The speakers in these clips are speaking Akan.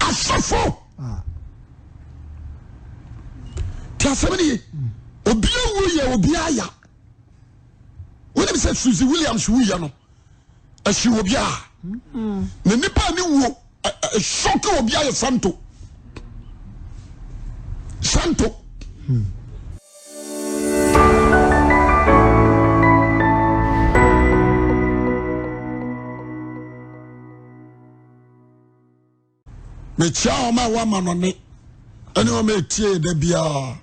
asafo tia semani obia wuye obia ya woni say Susie Williams wuye no ashi obia na nipa ni wo shock obia ya santo me chia o ma wa manone ene o me tie da bia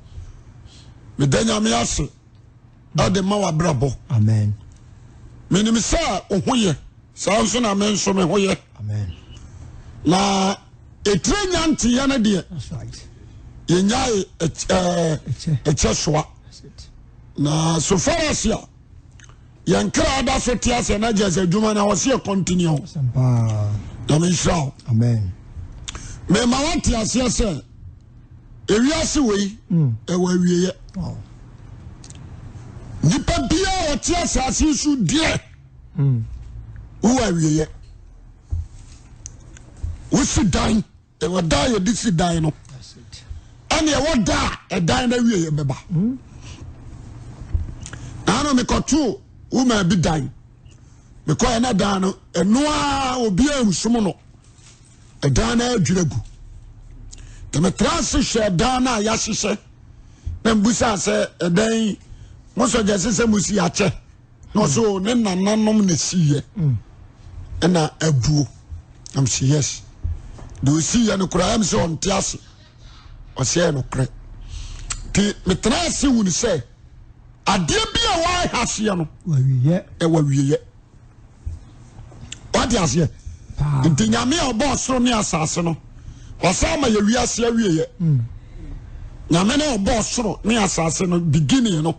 me danya me ase ade ma wa brabo amen me ni sa ohoye sa so na me nso me hoye amen na etrenya nti ya na de that's right yenyai echesoa na so far as ya yankra da so tia se na je se djuma na wo se continue sampa amen amen me ma wanti ase se ewiase wei e wa wieye nipa bia o tia asase su die wo wa wieye wo si dan e wa da ye di si dan no ane e wa da e dan na wieye beba ano me kotu wo ma bi dan me ko na dan no eno a obi ansumo no edana adwiragu te me transe she dana ya hyehyɛ na mbusa sɛ edan mo so jese sɛ musi ache no so ne nananom na siye na abuo am say yes do siye no kura am say on tiase o say no kre ti me transe wuni sɛ ade bia wa hahye no wawiye e wawiye what you say nti nyame obo soro ne asase no wasama ye wiase awieye nyame ne obo soro ne asase no beginning no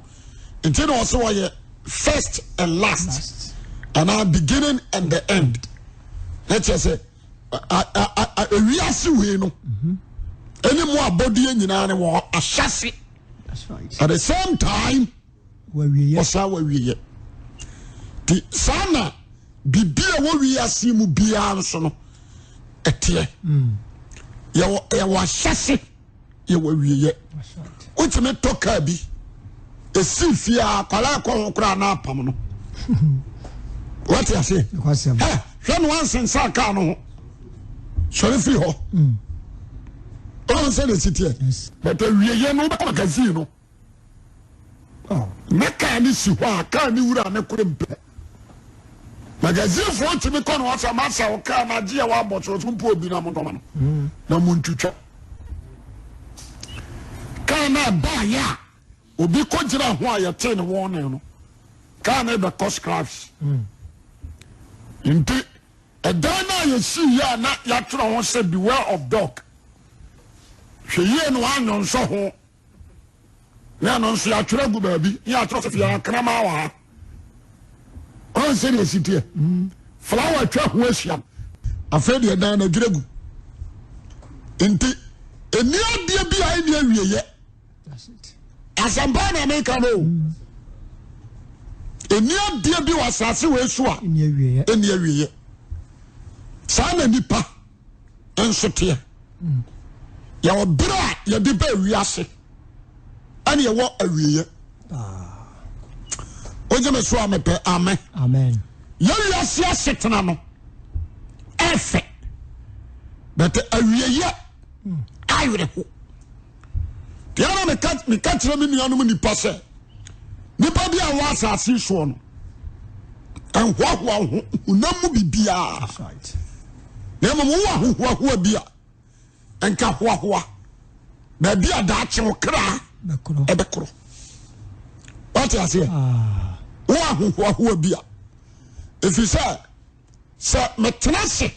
nti no so ye first and last and our beginning and the end let's say wiase we no any mo abodi nyina ne wo ahyase that's right at the same time wawiye wawiye ti sana bibia wo wiase mu bia nso no etie ye wa hyase ye wa wiye utime toka bi esifia kwala ko kura na apam no what you say eh hwe no ansensa ka no sori fi ho on se le sitie but wiye no ba magazine no meka ni si ho aka ni wura ne kure mpe magazine for timi kono wasa masa o ka na dia wa boto so mpo obi na mo no na mo ntutwa kana ba ya obi ko gira ho ayete ne won no kana be cost crafts nti edana ye si ya na ya tro ho se beware of dog hweye no anyon so ho na no so ya tro gu ba bi ya tro so ya krama wa on se de sitie flower twa ho asia afedi edan na dwiregu enti eni adie bi ai ni awieye that's it asamba na make no eni adie bi wasase we so a eni awieye sana nipa ensote ya obra ya de ba wiase ani ye wo awieye oje me so amepe amen amen ya wiase asetena no efe but awieye ayure ho tiara me kachira me nuanum nipa se nipa bia wa asase so no enhoahoa ho unamu bibia that's right na mo wa hoahoa bia enka hoahoa na bia da ache wo kra ebekro what you say wa hoahoa bia if you say metrase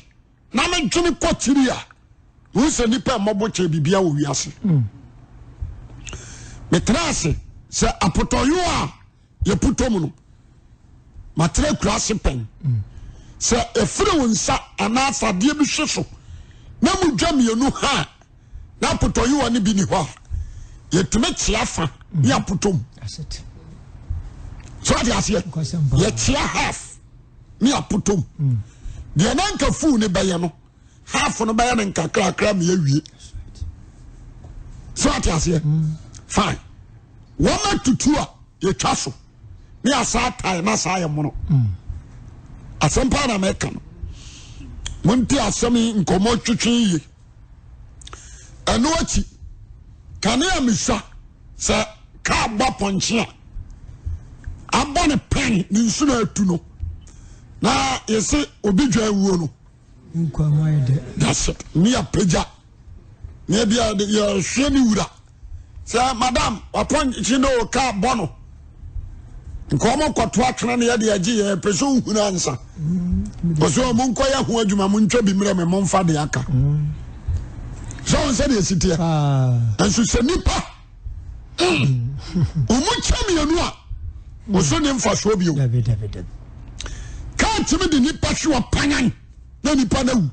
na me dwene kwatiri a wo se nipa moboche bibia wo wiase metrase se apotoyo a ye putom no matre krase pen se efre wonsa ana asade bi hweso na mudwa mienu ha na apotoyo ne bi ni ho ye teme chiafa ya putom that's it so what you say ye chia half ni aputom de nanka fu ne baye no half no buy and kakra me wie. So what you say? Fine. 1 to 2 ye chaso. Me asa tie na sa ye mono. Asempa na meka no. Monti asemi nkomo twetwe yi. Eno achi. Kane amisa se ka gba ponche a. Abone pen ni nsu na atu no. Na yese obi dwa wuo no. That's it. Me a peja. Me bia ye hwe ni wura. Say madam, upon chino ka bono. Nkomo kwato atwena na ye de agi ye peso hunu ansa. Oso mo nko ya ho adwuma mo ntwa bi mre me mo mfa de aka. So on say de sitia. Enso se nipa. Omo chami anu a. Oso ne mfa so bi o. David. Ka timi de nipa hwe opanyan. Na nipa na wu.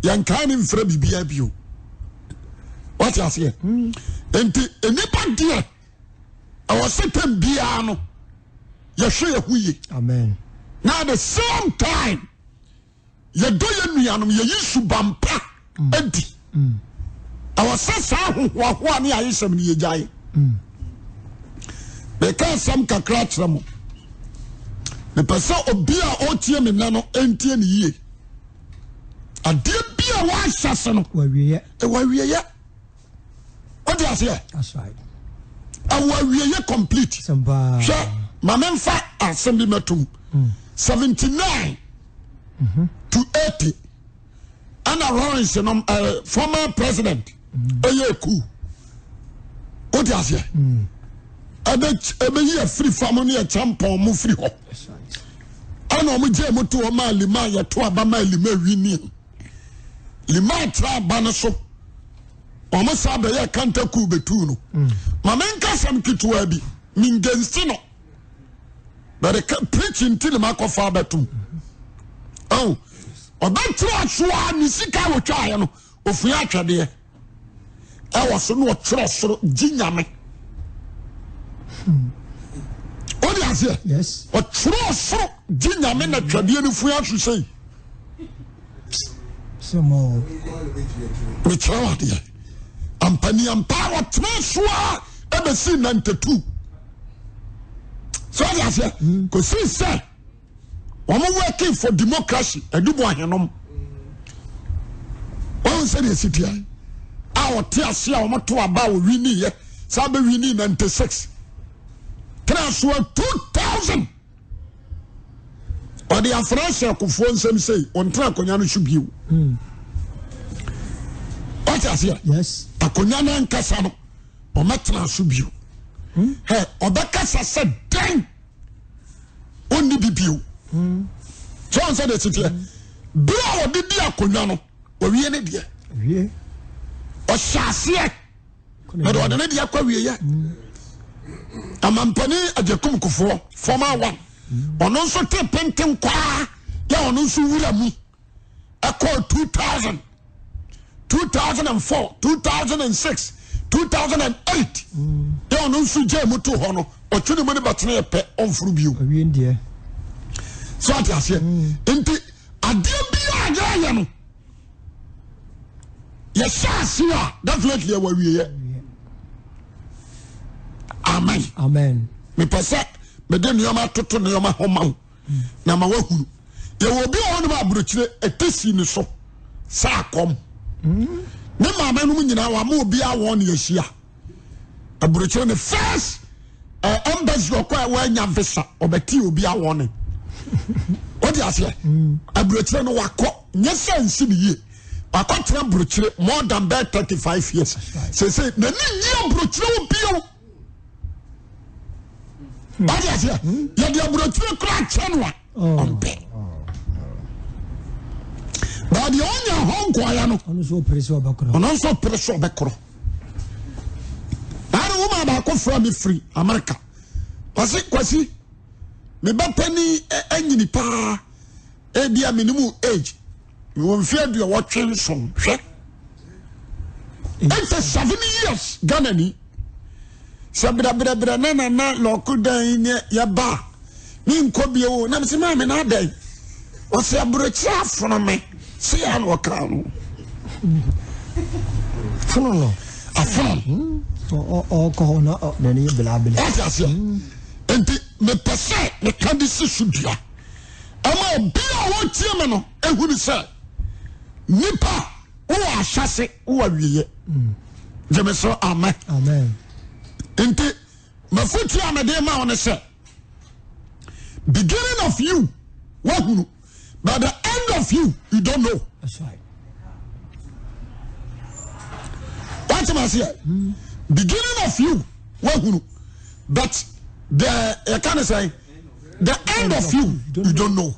Yanka ni mfra bibia bi o. What you say? Enti enipa die. Awo setem bia no. Ye hwe ye huye. Amen. Now at the same time, ye do ye nuanom ye yisu bampa edi. Awo sasa ho ni ayesem ni ye jaye. Because some kakra kyeremo. Me pesa obi a otie me na no entie ni yie. Ade bia wa hyase no. Wa wiye. Wa wiye. What do you say? That's right. Wa wiye complete. Samba. Sure. Mamemfa assembly metum. 79 to 80. Anna Lawrence, former president, Oyeku. What do you say? Ebe ye free family a champion mu free ho. Ana mu je mutu o ma lima ya to abama lima wini. Lima tra bana so. O mo sabe ya kanta ku betu no. Mamenka sam kitwa bi. Mingensi no. But the preaching till my coffee betum. Oh, or that trust one, Nisika will try of Fiatra dear. I was no trust Jinyame. What do you say? Yes. Or trust Jinyame that Tradian if we have to say. Some more. Which are dear. Ampany and power trust ever seen 92. So I say, because he said, I'm working for democracy. I do want him. One said, yes, it is. Our tears, I'm not to about winning yet. Sabe winning 96. Transfer 2000. But the Afrancer could phone some say, on track on Yanu should be. What I say? Yes. A Konyana and Casano, or Matra should be. Hey, Obakasa said, dang, only be you. John said, it's here. Blow or did dear Conano, or we any dear. Yeah. Or Shasia, but what an idiot query. A mampany at the Kumku former one. On also take penting qua, ya on also will me. I call 2000, 2004, 2006. 2008. They are no sujet mutu hono or 20 money but near pet on through you. We in there. So I say, into a dear be yes, sir, definitely where we are. Amen. Amen. Me pesa, me den yama toto ne yama homa. Na ma wahu. Ye will be on my brochure a tissy in the so. Sa come. Ne mama no nyina wa ma obi awon ye hia aburoche ne first embassy okwa wa nya visa obeti obi awon what do you say aburoche no wakọ nye sense bi ye wakọ tra aburoche more than 35 years say na ni aburoche obi o what do you say ya di aburoche kra chenwa ombe but the only home choir no On so preso bakro. on also pressure bekro na woman ba ko from me free America kwasi me ba pani anyini pa e bia minimum age me won fear do what train some hwe it's 7 years Ghana ni sabra na lockdown ni ya ba ni nko bi o na me se ma me na dai o se abrocha from me See ya no crown. Funo. A phone. O ko na na ni bla bla. That's it. Enti me pese me kan di sisudua. Ama obi a wo tie me no ehuru se nipa wo ahase wo awiye. Jemeso amen. Amen. Enti mafuti amede ma won se beginning of you wahunu but the end of you don't know. That's right. What am I saying? Beginning of you wahunu but the I can't say the end of you don't know.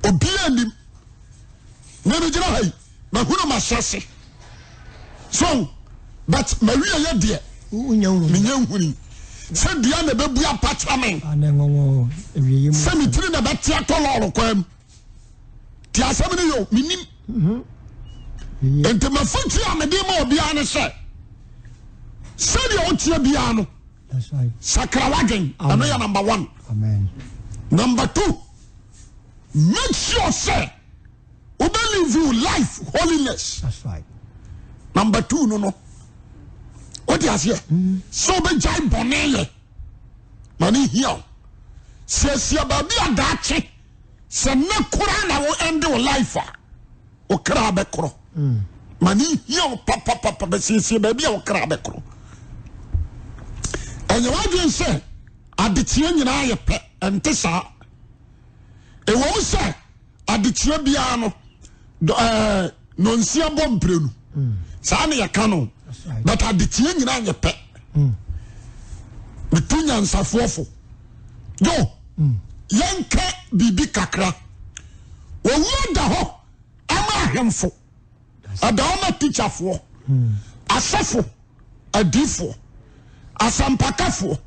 Obi anim na me jira hai na hunu mashase so but Maria ye de minyan huni se dia na bebu apartment Anengo ewiye mu. se mitiri na betia toloro kwam ti asem ni yo minim ente mafuti amede ma obi ane se de o tie bia no. That's right. Sakrawagen ano ya number 1. Amen. Number 2, make sure say we live you life holiness. That's right. Number 2 no what you say so be jai bonele mani here se baby adache se ne kura na wo end your life o kra be kro mani here papa be se baby o kra be kro anya wadwen se adetie nyina ye pe ente sa e wo se adetie bia no no nsia bomprenu sa na ye kanu but adetie nyina ye pe bitunya nsafofo yo yanka bibi kakra wo da ho ama hemfo adama teacher fo asafo adifo asampakafo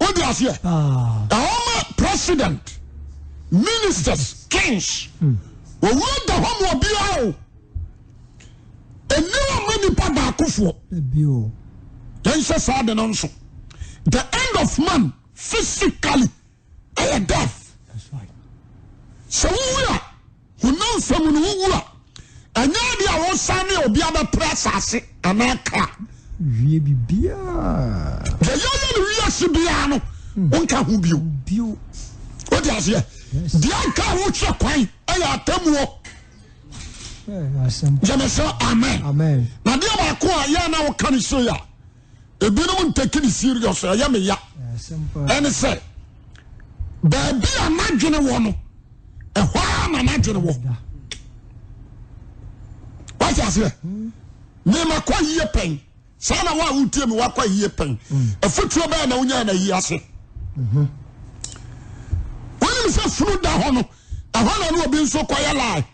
what do you say our president ministers kings wo da ho mo bia o eniwa mani pa ba akofo Bio. then say sad and so the end of man physically a death. That's right. So we are who know someone who are and now they are all sunny or be able press us and that car. Wie bibia. The young Yassibiano won't come with you. Bio. What does here? The car will check quite a temu. Jamesa, amen. Amen. Now, dear Marco, ya now can show ya. A bit of taking it serious, I am a ya. Simple. And it said, baby, imagine one. A while, imagine one. What is it? Name a quite year pain. Sana wa who tell me what quite year pain. A foot to a man, a year. When you say fruit the honor, a honor will be so quiet lie.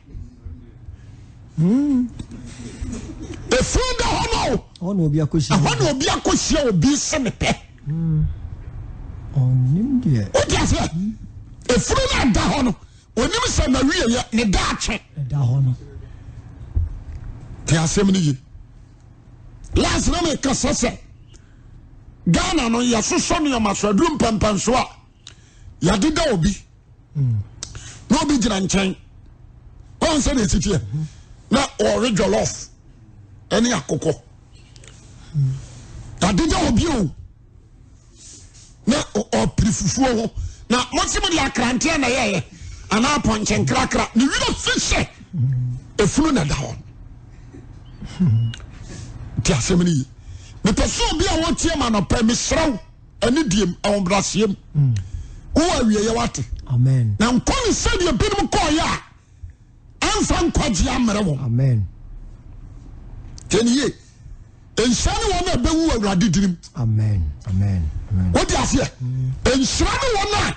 The fruit the honor. On will be a question. A honor will be a question will be semi pet. On India. What is it? A fruit like the honor. When you say Maria, the Dutch. Dahono. There are so many. Last name is Cassasa. Ghana no ya so so no ma so adum pampanso a ya deda obi no obi gina nchen on say na titie na ore jollof eni akoko ya deda obi o na o prifufu ho na motim de akrante na ye ana ponchen krakra ni wi no fiche efunu na da ho ti asemni me person bi a wontie ma no pa me sraw ani diem awombrasiem wo awie ye wate Amen. na nkoni se de binom ko ya anfa nkwaji amre wo Amen. teniye enshane wo na bewu awrade dirim Amen. Amen. Amen. what you say enshane wo na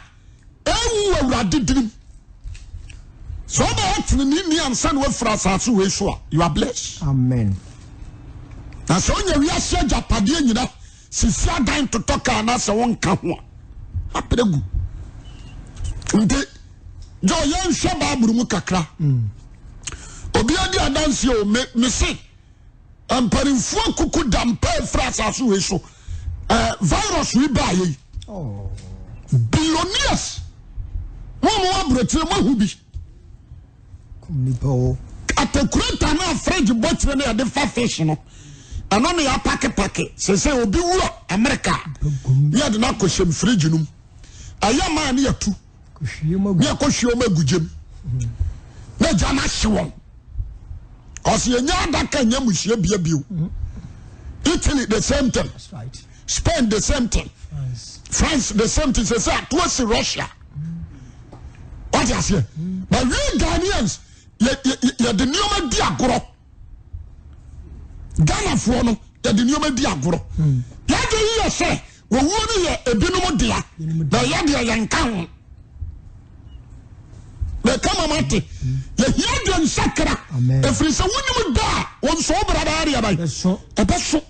ewu awrade dirim so ba otene ni ansa na wafra asaso we so you are blessed. Amen. Na so nya wi asia japade nyina sisi adan totoka na se won ka ho apregu nde jo yan hwe baburu mu kakra obi adi adansi o me se amparinfu akuku dampa frasa so we so virus wi ba yi Oh. billionaires mo abrotre mo hu bi Nipo. atakurata na fridge bottle na de fa fish no ano no ya pack say obi wura America ya de na kohyem fridge num ayama na yatu ya kohwie magugem na jama hwewon cause yenya adaka nya muhie biabio Italy the same thing. That's right. Spain the same thing. France the same thing. Say towards Russia. What you say? But we Ghanaians, you the new media agro. Ghana for no, you the new media agro. Ya dey you say, we won ye ebinom dia. Na ya dey yankan. Me come mate. You hear dem sakra. If you say wonu da, won so brada area bai. Ebeso.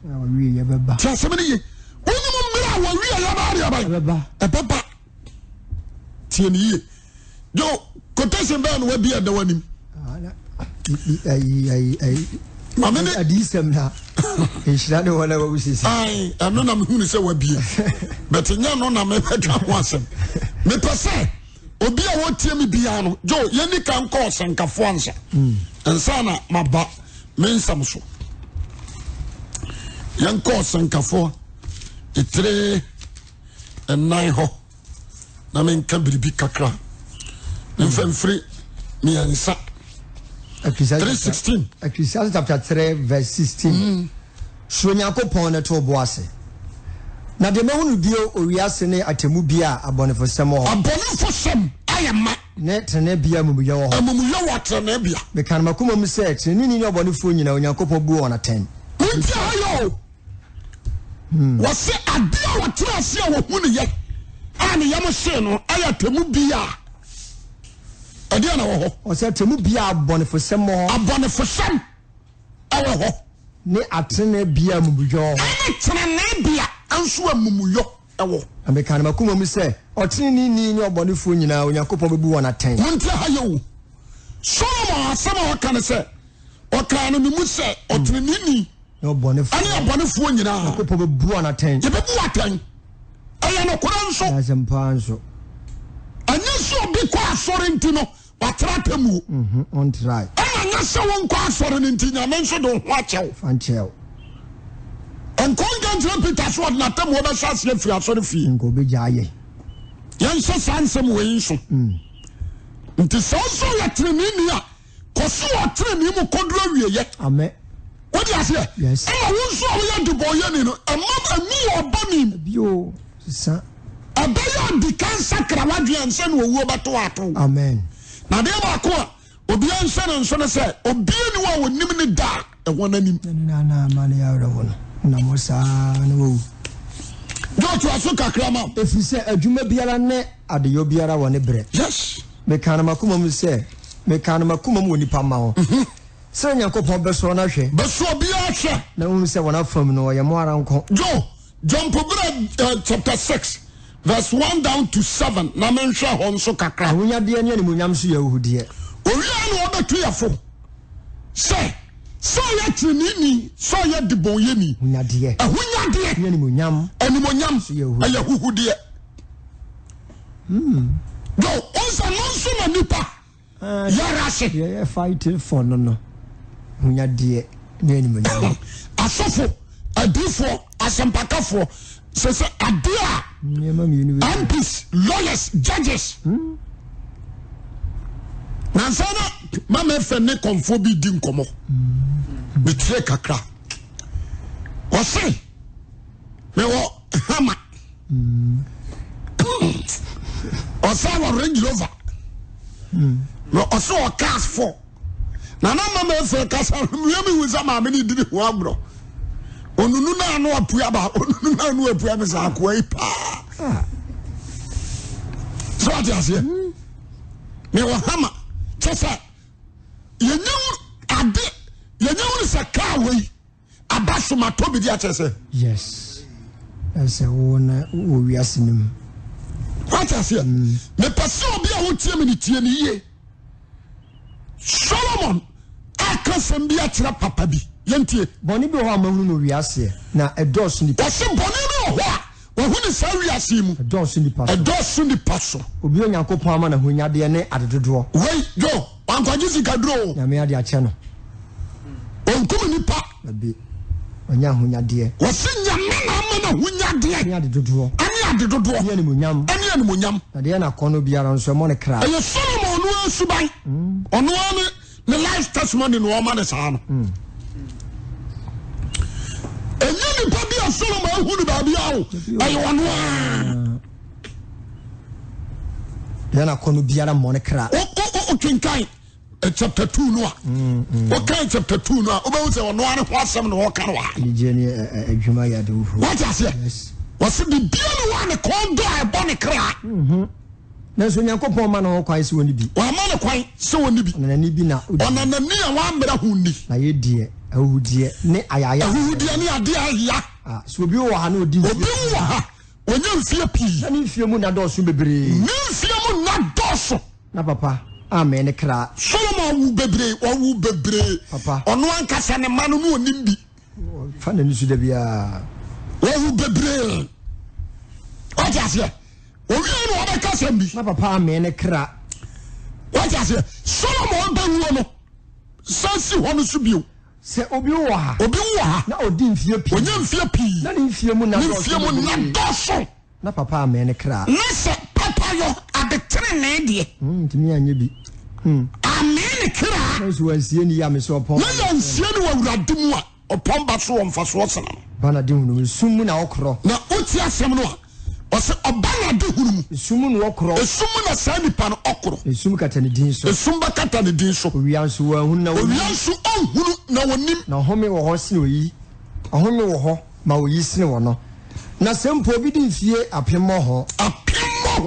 We yebeba. Tiase me ye. Wonu mira wa wi ya ba area bai. Ebeba. Tieni ye. Yo, quotation ba no wa bi ada wanim. Mamene Adisem na. Inshira ne wona wa usisi. Ai, ano na me hunu se wa bi. But nya no na me betwa ho asem. Me pese obi a wotie me bia no jo yeni kan ko senkafo ansa ensa na maba mensam so yen ko senkafo etre enai ho na men ka biribi kakra mfemfri me ansa Ecclesiastes 3:16 Ecclesiastes chapter 3 verse 16 so Nyankopon ne to boase na de mahunu bio owiase ne atemu bia abonefosem ho abonefosem ayama ne tene bia mumuyo ho amumuyo watene bia be kan makoma mu se tene ni obonefo nyina Onyankopon bu wona 10 nti ayo wase adia watena ase a wohunu ye ane yam se no ayatemu bia adia na wo ho o se atemu bia abonefosem ho abonefosem awo ho ne atene bia mumuyo ho ane tene bia anso amumuyo ewo amekan makoma mu se otene ni obonefo nyina Onyankopon bebu wona 10 wonte hayo Solomon asama wakane se wakane mimu se otene ni obonefo ane abonefo nyina Onyankopon bebu wona 10 ye bebu watan aya no koranso azempanso anyeso obi kwa asore ntino watratamu on try anya se won kwa asore ntinya menso do ho achew fanchel onkonga ntra Peter so na tamu oba shase afi asore fi ngo be jaaye yan so sansem we so nti so ya trenini a koso trenini mu kodro awieye amen what you say yes e won so wo ya duboye ni no amam ami obani bio sa abayo di kansa krawadwe anse no owo beto ato amen na de ba ko obi anse no nso ne se obi ni wa wonim ni da e wona nim na mane ya ro na mosa no wo do to aso kakrama efise adwuma biara ne adeyo biara wone bre yes me kan makoma mu se me kan makoma mu onipa ma ho se Nyankopon beso na hwe beso biara hwe na unu se wona fam no ye mo ara nko John Pobra chapter 6 verse 1 down to 7 na menhwe ho nso kakra ahonya de ne munyam so yahude owia no obetu yafo se so ya tinini so ya dibonyeni ahonya de ne munyam animonyam ayahuhude do onsa nonso na nipa yarase ye fight for no ahonya de ne munyam asofo adifo asempakafo se adia MPs lawyers judges nansana mama fene konfo bi di nkomo bitre kakra wose me wo hama osa wa Range Rover no oso o cars 4 na mama fe kasa mi wuza ma me ni di ho agro onunu na no apua ba onunu na no apua me sa akwa ipa so atiase me wo hama chesa yenyu ade yenyu se ka we abasuma to bi di atese yes ese wona wo wiasinim atiase me pese obi a wo tie me ni tie ni ye Solomon akasem bi atira papa bi yentie boni bi ho amahunu no wiase na edoso ni wose boni bi ho a wo hu ni sa wiase mu edoso ni paso ni paso obi Onyankopon ama na honya de ne adedodo wei jo wankwaje sikadro na me ade ache no onkum nipa abi onya hunyade wose nyame na amana hunyade nya de dodo ani ade dodo nya ni munyam na de na kono biara nso mo ne kra ayo Solomon no asuban ono ne life testimony no ma ne saa no enye nipa bia Solomon hu ni ba bia o ayo ono de na kono biara mo ne kra o kinkai chapter 2 no okay chapter 2 no oba say ono ane ho asem no ho kan wa je ni adwuma ya de hu what you say wase bi bia no wa ne kondo a bo ne kra na so Nyankopon ma no kwai se woni bi wa ma ne kwai se woni bi na ni bi na ona na ni a wa mbra hu ni na ye die ahudie ne ayaya ahudie ne ade aya so obi wo ha na odi obi wo ha onye mfie pi na ni mfie mu na do so bebre ni mfie mu na do so na papa amen ne kra Solomon wu bebre papa ono ankasa ne ma no no onim bi fa na ni su da bia wu bebre o ja se o wi no o be kasa bi na papa amen ne kra o ja se Solomon ba wu no sansi ho no su bio se obi wo ha na odi mfie pi onye mfie pi na ni mfie mu na do so na papa amen ne kra na se papa yo abetre na de ntimi anye bi amen kra so wansie ni ya me so pon na yansie ni wawurade mu a opon ba so won fa so sena bana de hunu sum na okro na oti asem no a o se obana de hunu sum no okro esum na sa nipa no okro sum kata ne din so esum ba kata ne din so owianso wa hunu na owianso onhunu na wonim na home wo ho sine oyi home wo ho ma oyi sine wo no na sempo bi din fie apemmo ho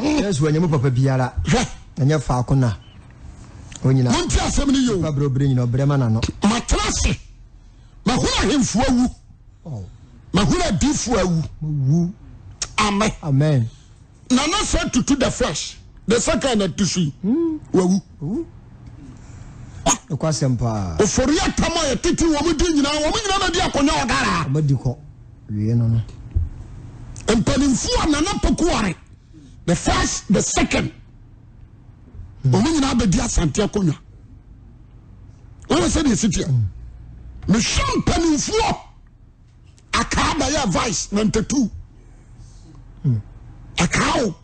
yes wanyemu papa biara na nya fa akona onyina monti asem ni yo pabro bre nyina obrema na no matrase mahuna hemfu awu mahuna difu awu amen na no say to the first the second and to see wawu kwa sempa ofori atama ya titi wo mudi nyina na di akonya odara amadiko wie no empanimfu anana pokuare the first the second omu nyina abedi asante akonya wọ́n sẹ́ de sitia me champanimfu akaba ya vice 92 akao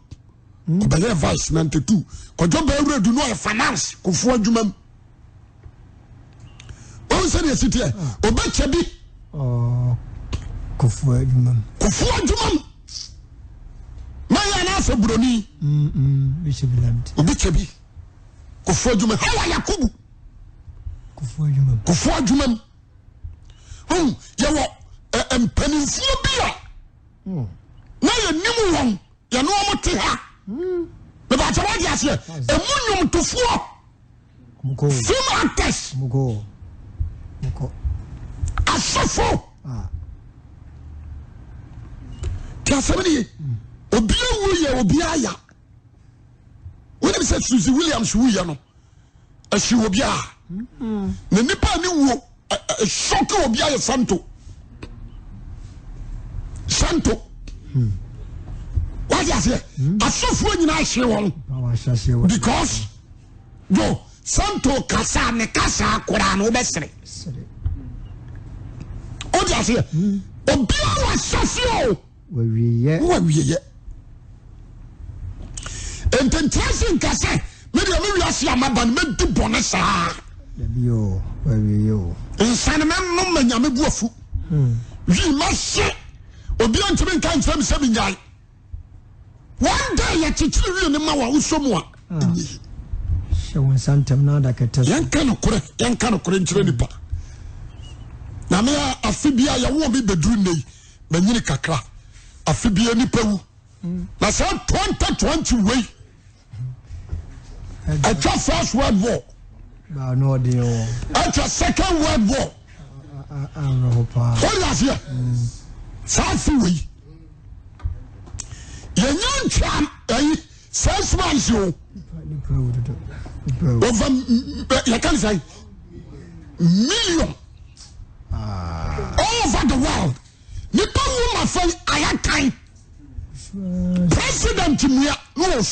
obeye vice 92 kojo ba ewredu no e finance kofu adwuma wọ́n sẹ́ de sitia obeche bi kofu adwuma maya na asa buroni obeche bi kofu adwuma hawa yakubu kofu adwuma yawo empanimfuo bia na ye nimu won ye no omote ha me ba tawo dia se emunyum tofuo film actors mugo asofo tia sabani obi awu ye obi aya woni be say Suzy Williams wu ye no ahyi obi a na nipa ni wo shock obi aya santo what you say asofo nyina ahye won because yo santo kasa ne kasa akora no besere what you say obi wa sofio wawiye intention kasa me de me wiase amaba me di bone saa yo wawiye insane men no manya me buafu wi ma se obi antime kan nsem se binyai one day ya chichiri ne ma wa usomu a shawon santem na da kete yanka no kore nchire nipa na me afibia ya wo bi bedru nei banyini kakra afibia nipa wu na sa 2020 way at first world war ba no de o at second world war what is here South way. Young champ, 6 months you over, you can say, million all over the world. Nippon woman say, I had time. President Jimmy, no,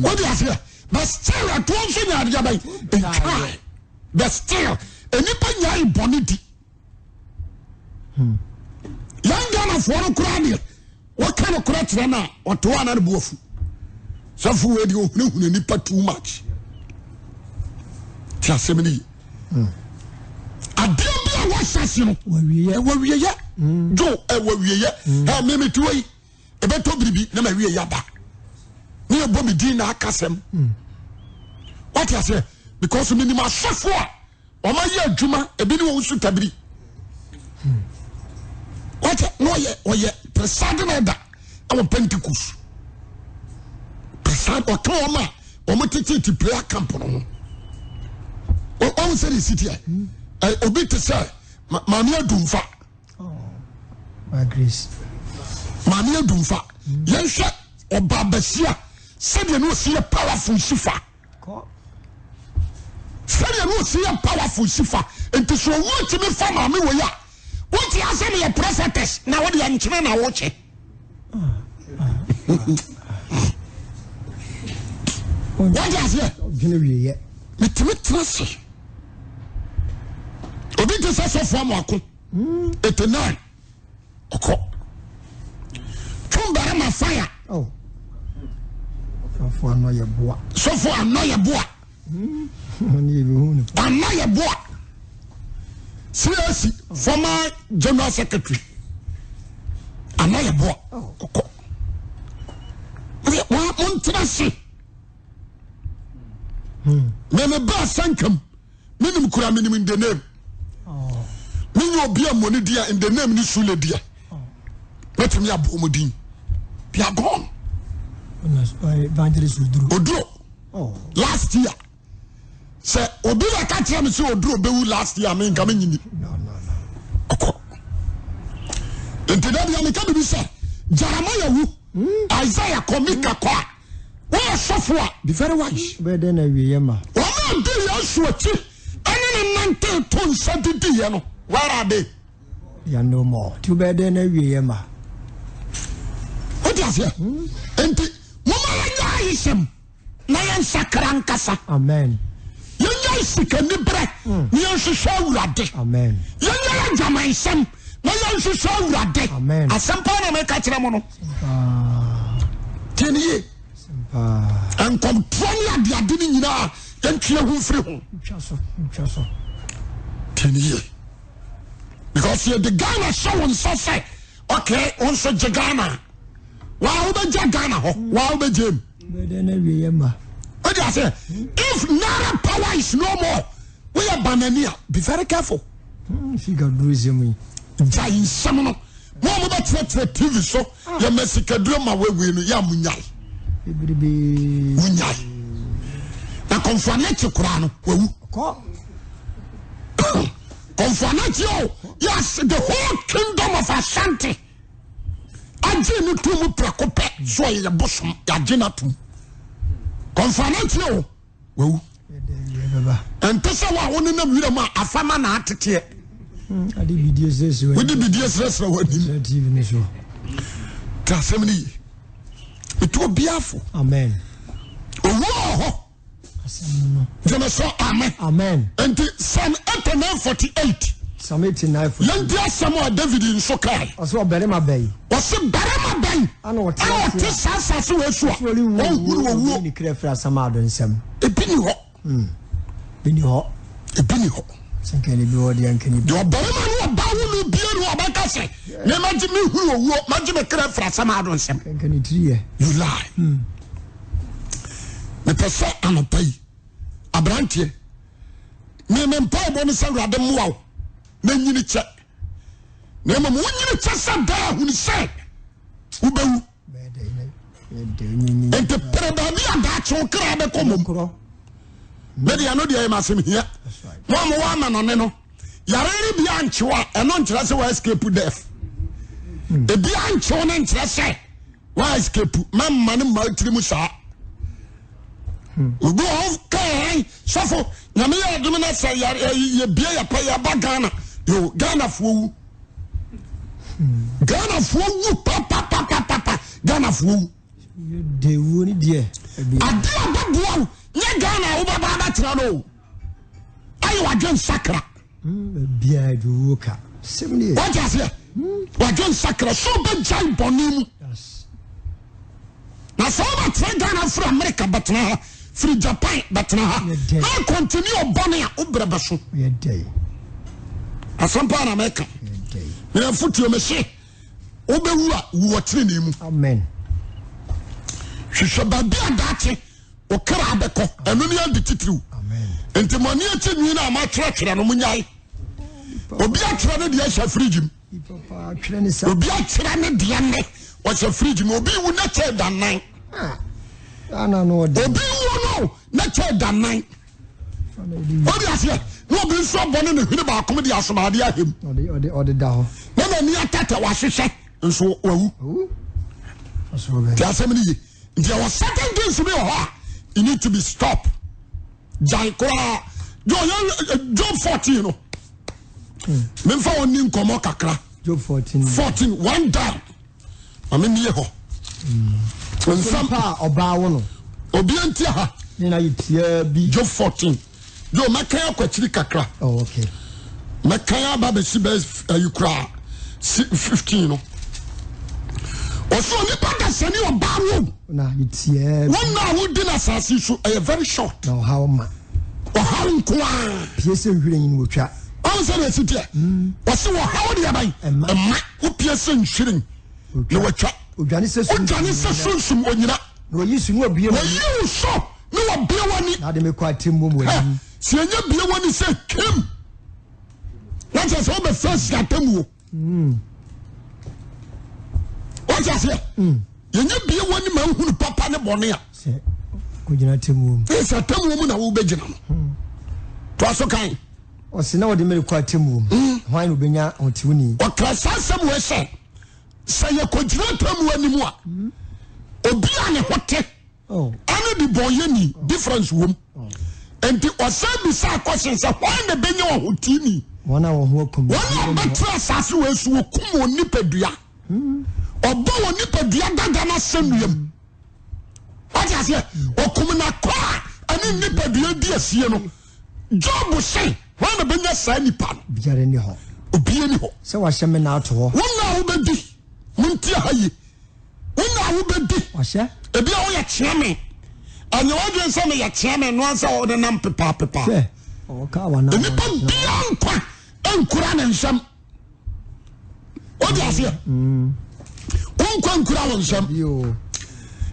what do you say? but still at once in the try. But still, and if I bonnet. Young Ghana for a crowd. What kind of crutch now? Or to another boof? Some food you need too much. Chasemini. I don't know what's assassin. Where we are. Joe, where we are. How many to wait? A better baby, never we are back. Near Bobby Dina Cassam. What I say? Because we need my chauffeur. Or my year, Juma, a bit of suitably. What? No, yet, presiding that. Our Pentecost. Preside or Toma, or Matiti prayer company. Or all said the city. I obey to say, Mamia Dumfa. Oh, my grace. Mamia Dumfa. Yes, or Babasia. Said you no see a powerful shifa. Said you no see a powerful shifa. And to show what to me from Mammy Waya. What you say me a prophetess? Now what the Anchina now watch it. What you say? Mitimitrasi. Obi to say so for Mako. 89. Oko. Chumbara ma fire. Oh. So for another boy. So for another boy. Another boy. Seriously, former General Secretary. Another boy. Oko. What Montrasi? Meme ba sankum. Minimum kura minimum in the name. Oh. Minimum be a money dear in the name ni sule dear. Let me have Omodin. They are gone. Evangelist Odro. Oh. Last year. Say Obila catch him so Odro Bewu last year. I mean coming in. No. Okay. And today we can be said Jeremiah wu Isaiah komika kwa. Where software be very wise. But then we am. One day you switch. And then 19 tons of the where are they? You no more. Too bad then we am. What is it? And Mama is him. Nayan Sakrankasa. Amen. Young sick and the breath. Near show radic. Amen. Young Jamai Sam. Nayan show radic. Amen. At some point I make a tramono. 10 years. And come 20 years, didn't know. Then clear who free. 10 years. Because you're the Ghana show and so say, okay, also Jagana. Wow, the Jagana, wow, the Jim. But then we am. What do I say? If Nara power is no more, we are Banania. Be very careful. Figure bruising me. Giant Samono. Mama, that's what TV show. Your Mexico drama way we know Yamunyai. Munyai. Now, conformate your crown. Conformate you. Yes, the whole kingdom of Ashanti. I didn't to Prakope, so your bosom, Yajinatum. Conformate you. Well, and Tessawa only know you a famine attitude. I did this. We did this. Tassemini. It will be awful. Amen. Oh, amen. Amen. And Psalm 89:48. Psalm 89. Young dear Samuel David in Sokai. I saw Berema Bay. Was it Berema Bay? I know what this house was. Oh, you create for Samad and some. A penny hot. Penny hot. A penny hot. Can you be and can you do a Berema Bawu Beer or Bacassi? Imagine me who will imagine a crap for Samad and some. Can you three? You lie. The person and a pay. A branch. Name and Paul Bonus rather more. Then you check. Name when you just sat there when you said, Ubu. And the Pedania that's all crab a common. Maybe I know the aim as him here. One woman on Neno. Yari beyond Chua and non Tressa escape to death. The beyond Chon and Tressa. Why escape? Mamma Multimusa. We go off, okay, suffer. Namia Domina say, you be a player bagana. You Ghana fool. Ghana fool, papa, Ghana fool. They won't dear. I did Ghana over Baba Trano. I was John Sacra. Biaduka. 78. What is it? Was John Sacra so big giant bonim? Yes. Now, so much Ghana from America, but now free Japan, but now I continue Bonnie Ubrabasu. We are day. As some part of America. We have foot your machine. Obewa, we were training him. Amen. She should be a dachi or Karabeko, and only the titru. Amen. And the money in my church and Munyai. Obia Trana the Asha Frigim. Obia Trana Diane was a Frigim. Obi would not tell than 9. I don't know. Obi will not tell than 9. What is it? No, be so born in the Hinaba comedy as Madia him. Or the Dow. No, near Tata was she. And so, there are so many. There were certain things to be you need to be stopped. Job 14. Memfa onim komo kakra. Job 14. 14 one down. Amemi ho. Some pa oba wono. Obi antia ha. Na yitia bi. Job 14. Jo makaya kwachiri kakra. Oh, okay. Makaya baba sibe you cry 15 no. Also nipa da sani oba wo. Na yitia. One now who did assassin so very short. No how ma. Or how kwa. Piese hwiren wo twa. I said, I sit here. What's the how do you buy? A man who piercing shilling. No, what Janice says, some when you're not. No, you should not be a you saw. No, be one. Now they make quite Tim woman. See, you be one who said, Kim. That's just all the first got them. What's that? You be one man who papa and bonnet. Could you not Tim woman? It's a Tim woman who be general. Twas okay. O se na wo de me kwa temu hwan no benya otuni o klasa sam we say ye kodira temu animu a obi ane hote ane di boyeni difference wom enti o say bi sa question say hwan na benya ohotini wona wo ho kom wona betra asase we su okum onipadua obo onipadua daga na sanuam what you say okum na kwa ane nipadua di asie no Job say when the benya sani pan biare ni ho obi ni ho se wa hyeme na ato ho wona wo bedi munti hayi wona wo bedi wa hye e bia wo ya kyeme anya wo dwen se me ya kyeme no ansa wo de nam pepa se o ka wa na ni pa bia nkwa enkura na nsam o di ase onkwa nkura wo nsam yo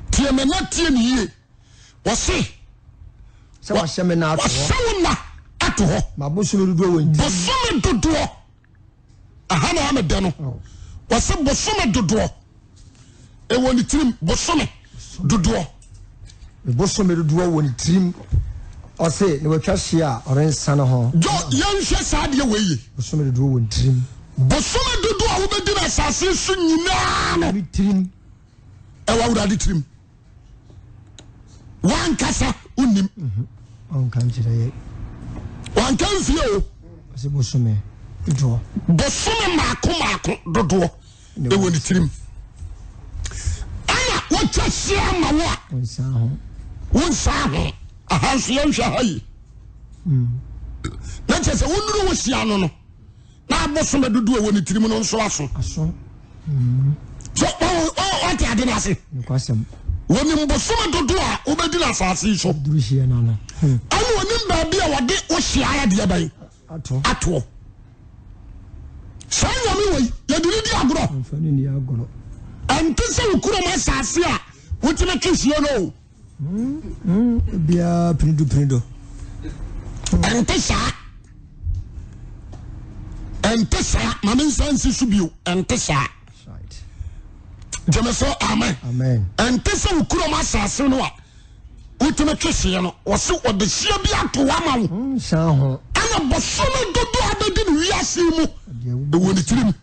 tie me na tie ni ye wo se wa hyeme na ato ho ma bosume dodo wonti bosume dodo aha na am de no wase bosume dodo e woni trim bosume dodo woni trim o se ne watwa hye a orensa no ho jo yanhwe sa de weyi bosume dodo woni trim bosume dodo a wo bedi na sase su nyina no trim e wa wura de trim wan kasa unim on kan jire wan kan fie o se bosume dodo bosume maako dodo e woni trim ana watwa hye ma wo wonsa ho aha so yanhwe hayi na chese wonuru wo hia no na bosume dodo e woni trim no nso aso so what ade na se kwasem woni bosume dodo a obedi na asase so duru hie na na ani woni ba bia wode wo hia ya de ban ato sai nyame wei ya diri di agoro mfani ni agoro ante se ukuro ma asase a wotime twihie no bia prindu ante sa mame sansi subio ante sa Jemeso amen ante se ukuro ma asase no a wotime twihie no wo se wo de hia bia to wa ma wo sa ho ana bosume dodo abedi ni wiase mu e woni tirim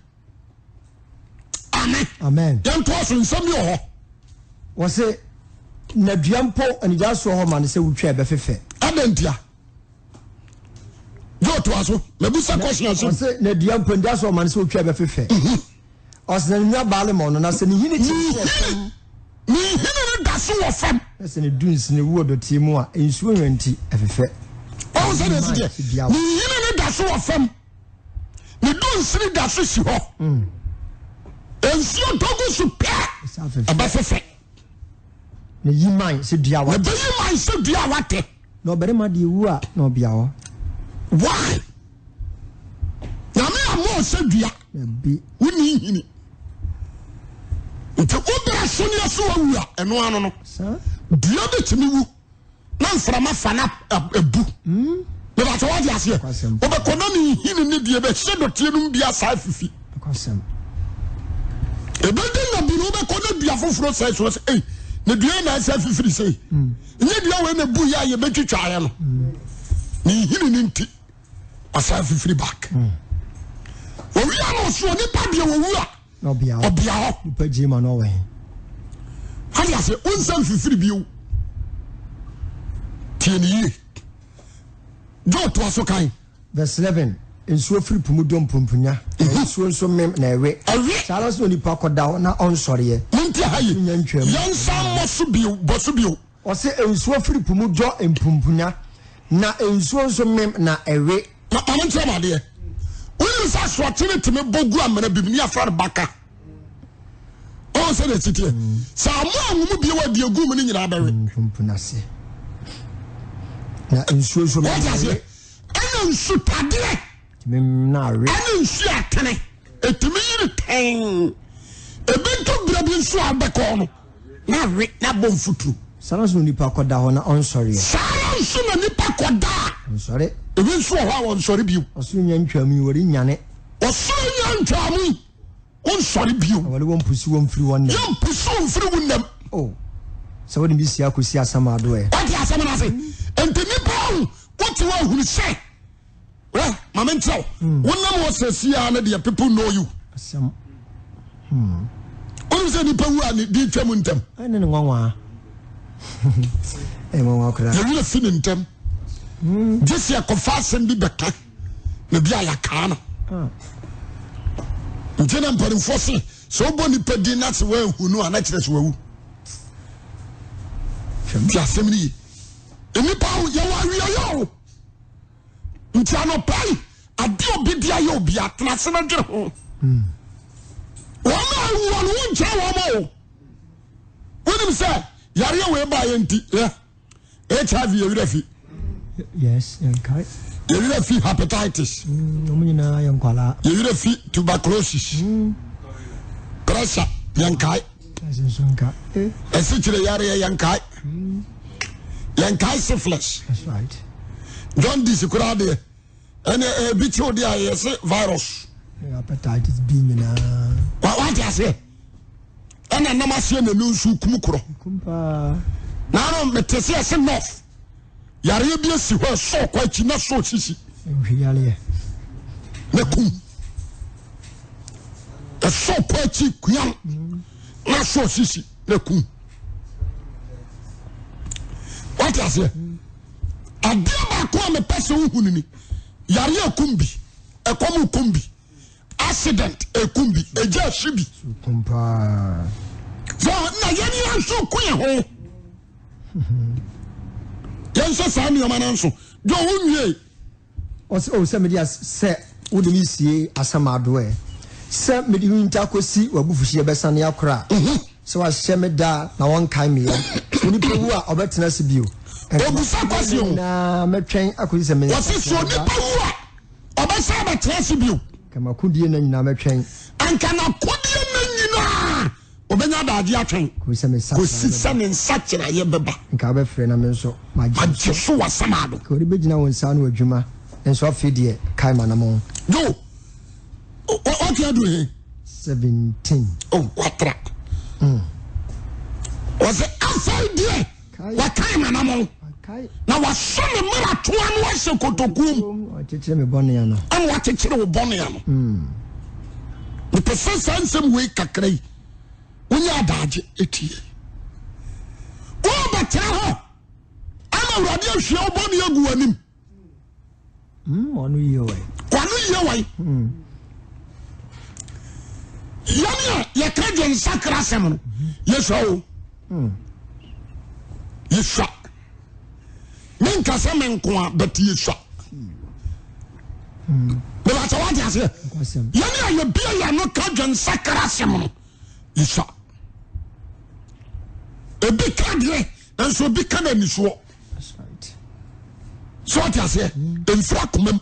amen yan to so nsam yo ho wo se na duampo anija so ho ma ne se wutwa be fefe adantia yo to aso me bu sa question so wo se na duampo anija so ho ma ne se wutwa be fefe o se na nwa baale mo no na se ni hini chi ni hini da so wo fam ese ne duns ne wo do tie mu a ensuo nwanti afefe o se ne sije ni yine ne da so wo fam ne duns ne da so si ho ensuo togo so pe abafefe ne yiman se dua wa ne yiman se dua wate no oberema de wu a no bia ho why na me amo se dua bi woni hini nti obra so ne so wu a eno ano no dua betimi wu na mframa fa na ebu me ba to wadi ase obekona ne hini ne die be hye dotie no bia sa fifi kwasem ebedi na bi no obekona dua foforo sai so say ne dua na sa fifi sei nye dua we na bu ya ye betwitwa ya no ne hini ne nti asa fifi back owi ano so ni pa bia wo wu a obia ho pa jima no we hali ase unsam fifiri bio tieni do to aso kan verse 11 ensuo firi pumudom pumpunya ensuo nso mem na ewe sala so ni pa koda na onsore ye nti hayi yansam moso bio boso bio o se ensuo firi pumudo empumpunya na ensuo nso mem na ewe na amantre ba de wọ́n sá sọ̀tìrì tìmí bọ́gù àmàlà bìbí ní afárá bàkà ọ̀ sẹ́ de títí ẹ̀ sàmú àwọn mu bí wọ́n di egú mu ní nyina abẹ́rẹ́. mpumpunase na nsuo nso wọ́n ti àṣẹ ẹ̀yẹ nsu tadeẹ ẹ̀yẹ nsu àtẹnẹ ètùmí yìí tẹ́ẹ̀n ebi tó bìrẹ̀ bí nsu abẹ́kọ̀ no náà rí náà bọ̀ nfutu. sára nso nípa kọ́da hɔ na ɔnsɔre yɛ. sára nso na nípa kọ́da. ɔnsɔre. ebi nso wɔ hɔ a wɔnsɔre bio. ɔsoro nya ntwam yi wɔre nyane. ɔsoro nya ntwam yi wɔnsɔre bio. wɔle wɔn pusi wɔn firi wɔn nam. yɛn pusi wɔn firi wɔn nam. o sɛ wɔde bi si akosi asam ado yɛ. wɔte asam na ase nti nipa ahụ wɔte wɔn ahuru sɛ wɛ maame nkyɛw wɔn nam wɔ sɛ si ne deɛ people know you. asam. wɔn sɛ nipa wu a ne di twam ntɛm. ɛne ne nwanwa. nwanwa kura. yɛwura fi ne ntɛm. Jesse akɔfa asɛm bi bɛka na bi a yɛkaa no nti na mpanimfoɔ se sɛ wobɔ nipa din na sɛ woahu no a na kyerɛ sɛ wawu nti asɛm no yi nnipa ho yɛwɔ awiayɛ o nti anɔpai ade obi di ayɛ obi atena ase no dwere ho wɔn a awuɔ no wonkyerɛ wɔn ma o wonim sɛ yareɛ wei baayɛ nti HIV yɛwerɛ fi. Yes, okay. You will feel hepatitis. You will feel tuberculosis. Pressure, yankai. Essentially, yankai. Yankai syphilis. That's right. John D. Sukurade. And a bit of the virus. Hepatitis B. What I say? And I'm not seeing the news who kumukro. Now, I'm a north. Yare bi asi ho so kwa chi na so sisi nhwiale na kum so kwa chi kuyan na so sisi na kum what you say ade ba ko me pese uhunu ni yare akumbi ekom kumbi accident ekumbi eja shibi kumpa so na yeni anso kuya ho yanso saa nneɛma no nso do wonwie sɛ mede sɛ wode me sie asɛm adoɛ sɛ mede winta kɔsi wabufuhyeɛ bɛsane akora sɛ wahyɛ me da na wɔnkae meyɛ onipa wu a ɔbɛtena se bio obusa kwasi o na mɛtwɛn akɔsi sɛ wɔse so onipa wu a ɔbɛsa bɛtena se bio kamakodie na nyinaa mɛtwɛn anka nakodie na nyinaa obenya daagye atwɛn kɔsi sɛ ne nsa kyerɛ yɛ bɛba nka wobɛfrɛ na me nso magye so wasɛm ado ka wode bɛgyina wo nsa no adwuma nso afei deɛ kae ma na mo yo ɔte adu he 17 watra wɔsɛ afei deɛ wakae ma na mo na wasɔ ne mmara toa no wahyɛ kotokuom ɔkyekyere me bɔnea no ɛna wakyekyere wo bɔnea no mepɛ sɛ saa nsɛm wei kakra yi wonye adagye etie wobɛtena hɔ ama awurade ahwia wobɔne agu w'anim ɔno yie wai yɛne a yɛka gye nsakra asɛm no yɛhwɛ o Yesha. Menka se menko but yesha. But what I say? Yana you be ya no kajan sakarasem. Yesha. A big card and so big can any so. That's right. So what I say? In frakumem.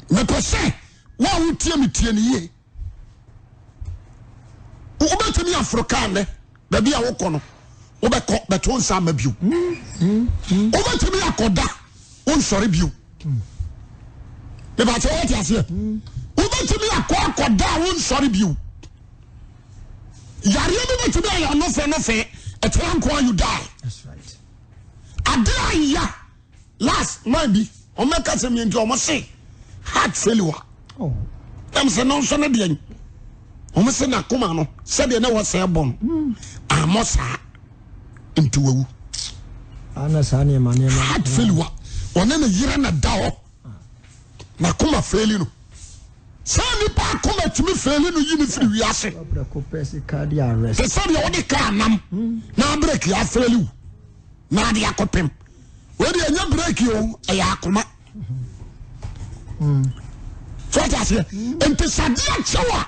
Me pese wa wutie me tie ne ye. Obetemi African da bia wo kono. Obekọ beto nsa ma biu. Obetemi akoda on sori biu. Me ba che what I say? Obetemi akoda on sori biu. Yare me betemi ya no fe etranko you die. That's right. Adra ya last maybe o meka se me nti o mo say heart failure. Oh. Em se no so na de o mo se na koma no se de na wo se bon. Amosa into wu. Ana sane mane Heart failure. One na yira na da ho. Na koma failure no. Sani pa koma tumi failure no yini firi wi ase. Pracopesi cardiac arrest. Se sabe o de ka nam na break ya failure. Na de akopem. We de anya break yo ya akoma. So what I say? Ente sadia chewa.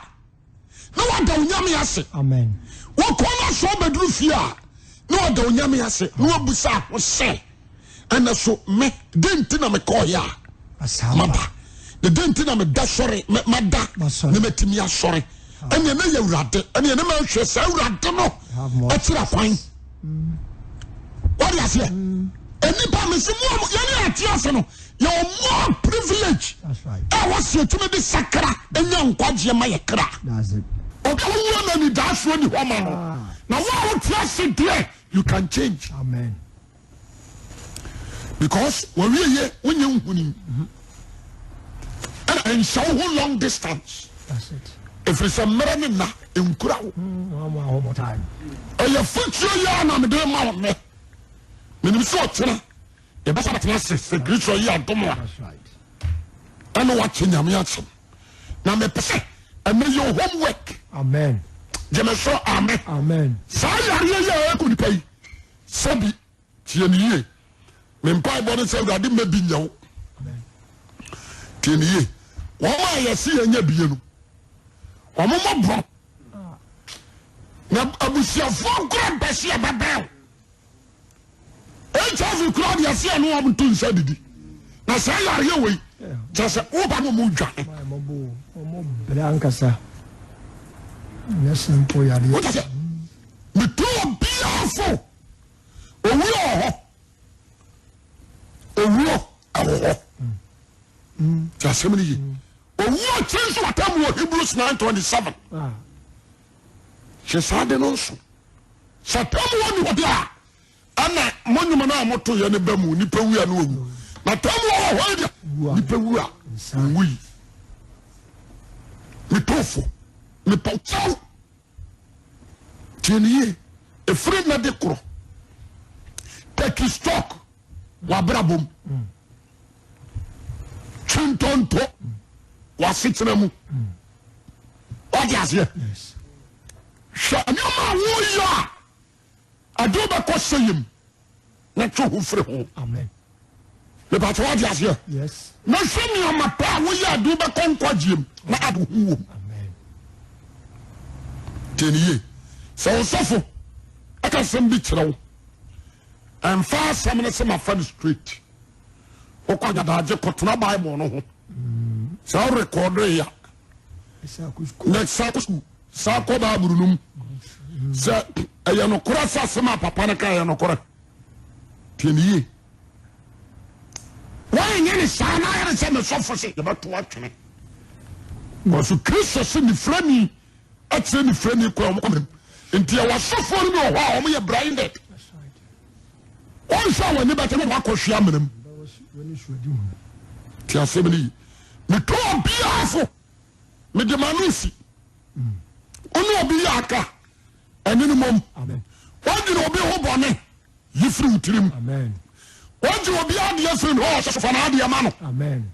No wada unyame ase. Amen. Wo kona so bedru fia. No wada unyame ase. No abusa wo se. Ana so me denti na me call ya. Maba. The denti na me da sorry, mada. Na metimi asori. Ene na ye urade. Ene na ma hwe sa urade no. Atira kwan. What do you say? Enipa me se mo ye na atiase no. You're more privileged. That's right. I was here to make the sakra and young quadja my kra. That's it. Okay, woman, that's when you woman. Now, what trust it there? You can change. Amen. Because when we here, when you winning, and so long distance. That's it. If it's a meranina in crowd, One more time. or your foot, you're not doing my me. When you saw it, the best of the classes, the great for you are dumb. That's right. I know what you know. Now, me pese, and make your homework. Amen. Jeme so amen. Amen. Sa ya ko ni pay. Sabi tie ni ye. Me mpa ibon se urade ma bi nyawo. Amen. Tie ni ye. Wo ma ye si anya biye no. Wo mo bro. Na abusia fo kra besi ababel. HIV kra dia se anu am tun sa didi. Na sa ya we. Just o ba no mu dwa. Mo brankasa. Yes, simple yadi. What is it? Me too beautiful. Owo. Just many. Owo change what time Hebrews 9:27. She said no so. Satam won what ya. Ana monuma na moto ye ne bamu nipa wu ya no wu. Na tam wo ho dia. Nipa wu a. Wi. Me tofo. Me pawtaw. Tieniye. E free na de kro. Take stock. Wa brabom. Chintonto. Wa sitena mu. What you say? Yes. Shanyama wo ya. Adoba ko seyim. Na tso hu free ho. Amen. Le ba what you say? Yes. Na shemi amapa wo ya adoba ko nkwagiem. Na adu hu. Amen. Tieniye. So sofo. Aka sem bi kire and fast some say my friend straight. O kwa da je kotuna Bible no ho. So record ya. Next sakusku. Sako ba burunum. Sa eya no kura sa sema papa na ka eya no kura. Tieniye. Why nyane sa na ya se me sofo se ye beto atwene. Because Christ se ni frani atre ni frani ko mo komem. Nti ya wasofo ni o ho a mo ye blinded. On saw when you better not go shaman. Tia Sebeli. Me to biafo. Me de manusi. Ono bi aka. Eni mom. Amen. What you obi ho bone? Yifri utirim. Amen. What you obi ade afri ho so fa na ade ama no. Amen.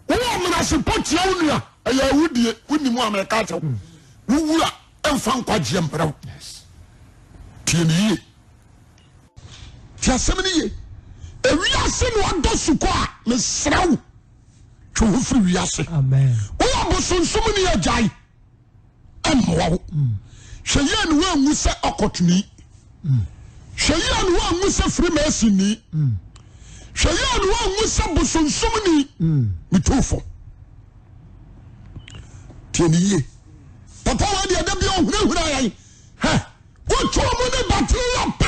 Wo mo na support ya onua. Aya wudie, wuni mu America taw. Wuwura emfa nkwagye mperaw. Yes. tieni ti asɛm ni ye ewiase no ado suko a mesraw twe ho firi wiase amen wo abosonsum ni agyae amwa wo hwɛ yɛ no wangu sɛ ɔkɔtoni hwɛ yɛ no wangu sɛ firi masini hwɛ yɛ no wangu sɛ bosonsum ni mitofo tieni ye papa wa de da bia ohurahura yai ha wo to mo ne battery up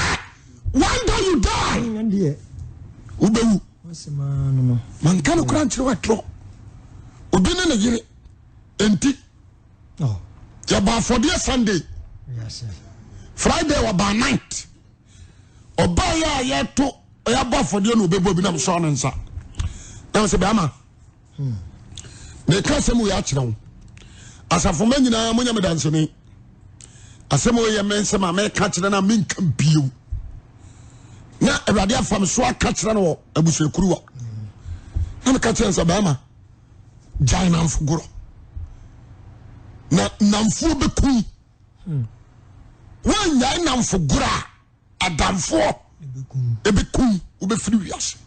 one day you die ndie ubewu wasema no man kan kura nkyere watro obi ne ne yire enti oh ya ba for the Sunday yes Friday wa ba night oba ya to ya ba for the no bebo bi na so no nsa na se be ama me ka se mu ya kyerɛ wo asafo ma nyina mo nya me danse ni asɛm o ye men se ma me ka kyerɛ na men kan bio na awurade afam so aka kyerɛ no abusuakuruwa na me ka kyerɛ nsa ba ma jai na mfugoro na namfo bekum wanya namfugoro adamfo ebekum obefiri wiase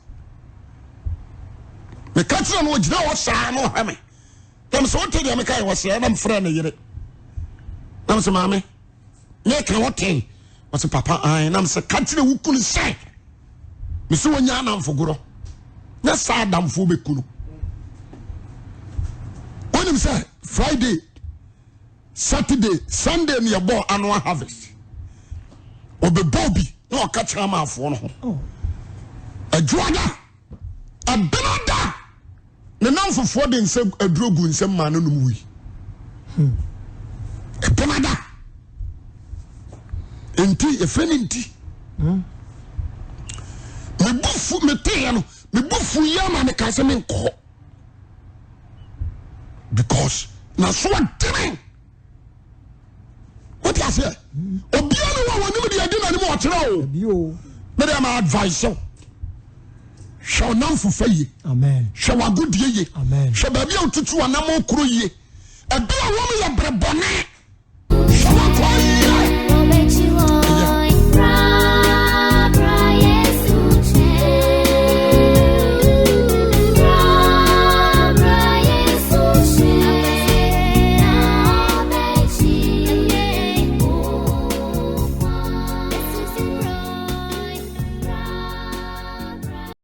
me ka kyerɛ no ogyina wo saa no ha me dem so wote dem kai wo saa na mfra na yire nam se maame me ka wote wo se papa ai nam se ka kyerɛ wo kunu sɛ me so wanya namfugoro na saa adamfo bekunu onim sɛ Friday Saturday Sunday ne yɛbɔ annual harvest obebɔ bi na ɔka kyerɛ amaafo no ho adwoada abenada ne namfofoɔ de nsɛ adrogu nsɛm ma no nom wi abenada enti efeni nti mebufu meteyɛ no mebufu yɛ ma ne ka sɛ menkɔ because na so adene what you say obiara wa woni de ade na ne mo ɔkyerɛ o bio me dey my advice so hwɛ nam fufa ye amen hwɛ wagodie ye amen hwɛ baabi a otutu anam okoro ye ebe a wɔn yɛ brebɔne